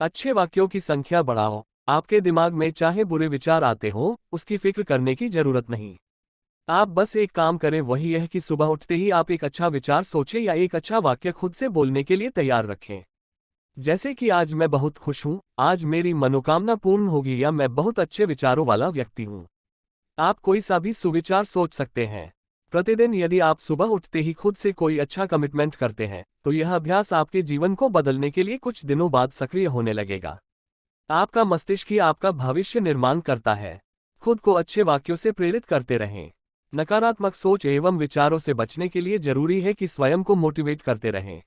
अच्छे वाक्यों की संख्या बढ़ाओ। आपके दिमाग में चाहे बुरे विचार आते हो, उसकी फिक्र करने की जरूरत नहीं। आप बस एक काम करें, वही यह कि सुबह उठते ही आप एक अच्छा विचार सोचें या एक अच्छा वाक्य खुद से बोलने के लिए तैयार रखें। जैसे कि आज मैं बहुत खुश हूं, आज मेरी मनोकामना पूर्ण होगी, या मैं बहुत अच्छे विचारों वाला व्यक्ति हूं। आप कोई सा भी सुविचार सोच सकते हैं। प्रतिदिन यदि आप सुबह उठते ही खुद से कोई अच्छा कमिटमेंट करते हैं, तो यह अभ्यास आपके जीवन को बदलने के लिए कुछ दिनों बाद सक्रिय होने लगेगा। आपका मस्तिष्क ही आपका भविष्य निर्माण करता है। खुद को अच्छे वाक्यों से प्रेरित करते रहें। नकारात्मक सोच एवं विचारों से बचने के लिए जरूरी है कि स्वयं को मोटिवेट करते रहें।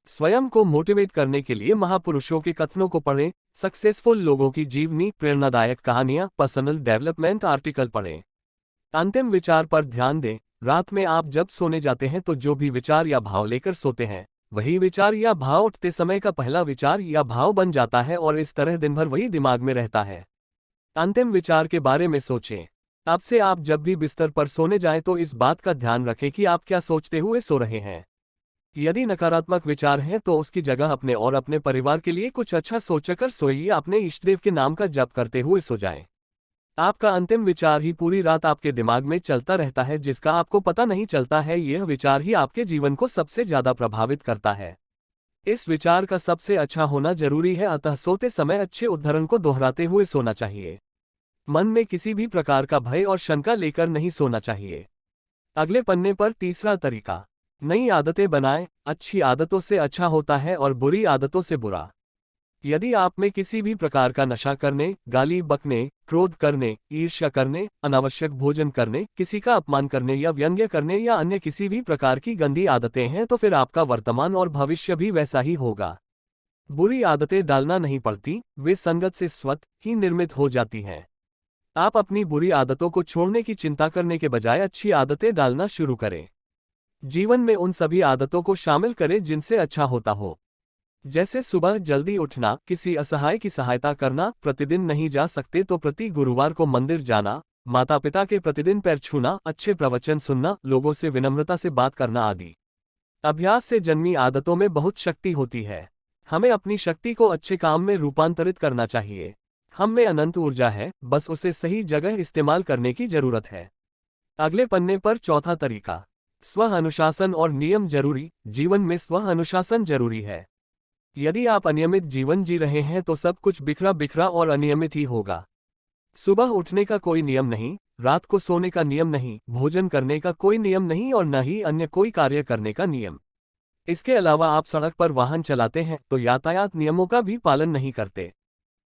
स्वयं को मोटिवेट करने के लिए महापुरुषों के कथनों को पढ़ें, सक्सेसफुल लोगों की जीवनी, प्रेरणादायक कहानियां, पर्सनल डेवलपमेंट आर्टिकल पढ़ें। अंतिम विचार पर ध्यान दें। रात में आप जब सोने जाते हैं तो जो भी विचार या भाव लेकर सोते हैं, वही विचार या भाव उठते समय का पहला विचार या भाव बन जाता है और इस तरह दिन भर वही दिमाग में रहता है। अंतिम विचार के बारे में सोचें। अब से आप जब भी बिस्तर पर सोने जाएं तो इस बात का ध्यान रखें कि आप क्या सोचते हुए सो रहे हैं। यदि नकारात्मक विचार हैं तो उसकी जगह अपने और अपने परिवार के लिए कुछ अच्छा सोचकर सोइए, अपने इष्टदेव के नाम का जप करते हुए सो जाएं। आपका अंतिम विचार ही पूरी रात आपके दिमाग में चलता रहता है, जिसका आपको पता नहीं चलता है। यह विचार ही आपके जीवन को सबसे ज्यादा प्रभावित करता है। इस विचार का सबसे अच्छा होना जरूरी है, अतः सोते समय अच्छे उद्धरण को दोहराते हुए सोना चाहिए। मन में किसी भी प्रकार का भय और शंका लेकर नहीं सोना चाहिए। अगले पन्ने पर तीसरा तरीका, नई आदतें बनाएं। अच्छी आदतों से अच्छा होता है और बुरी आदतों से बुरा। यदि आप में किसी भी प्रकार का नशा करने, गाली बकने, क्रोध करने, ईर्ष्या करने, अनावश्यक भोजन करने, किसी का अपमान करने या व्यंग्य करने या अन्य किसी भी प्रकार की गंदी आदतें हैं, तो फिर आपका वर्तमान और भविष्य भी वैसा ही होगा। बुरी आदतें डालना नहीं पड़ती, वे संगत से स्वतः ही निर्मित हो जाती हैं। आप अपनी बुरी आदतों को छोड़ने की चिंता करने के बजाय अच्छी आदतें डालना शुरू करें। जीवन में उन सभी आदतों को शामिल करें जिनसे अच्छा होता हो, जैसे सुबह जल्दी उठना, किसी असहाय की सहायता करना, प्रतिदिन नहीं जा सकते तो प्रति गुरुवार को मंदिर जाना, माता पिता के प्रतिदिन पैर छूना, अच्छे प्रवचन सुनना, लोगों से विनम्रता से बात करना आदि। अभ्यास से जन्मी आदतों में बहुत शक्ति होती है। हमें अपनी शक्ति को अच्छे काम में रूपांतरित करना चाहिए। हम में अनंत ऊर्जा है, बस उसे सही जगह इस्तेमाल करने की जरूरत है। अगले पन्ने पर चौथा तरीका, स्व अनुशासन और नियम जरूरी। जीवन में स्व अनुशासन जरूरी है। यदि आप अनियमित जीवन जी रहे हैं तो सब कुछ बिखरा बिखरा और अनियमित ही होगा। सुबह उठने का कोई नियम नहीं, रात को सोने का नियम नहीं, भोजन करने का कोई नियम नहीं और न ही अन्य कोई कार्य करने का नियम। इसके अलावा आप सड़क पर वाहन चलाते हैं तो यातायात नियमों का भी पालन नहीं करते।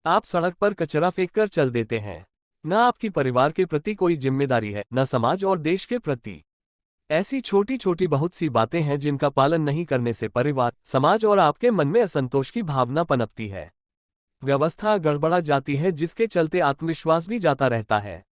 आप सड़क पर कचरा फेंककर चल देते हैं। न आपकी परिवार के प्रति कोई जिम्मेदारी है, न समाज और देश के प्रति। ऐसी छोटी छोटी बहुत सी बातें हैं जिनका पालन नहीं करने से परिवार, समाज और आपके मन में असंतोष की भावना पनपती है। व्यवस्था गड़बड़ा जाती है, जिसके चलते आत्मविश्वास भी जाता रहता है।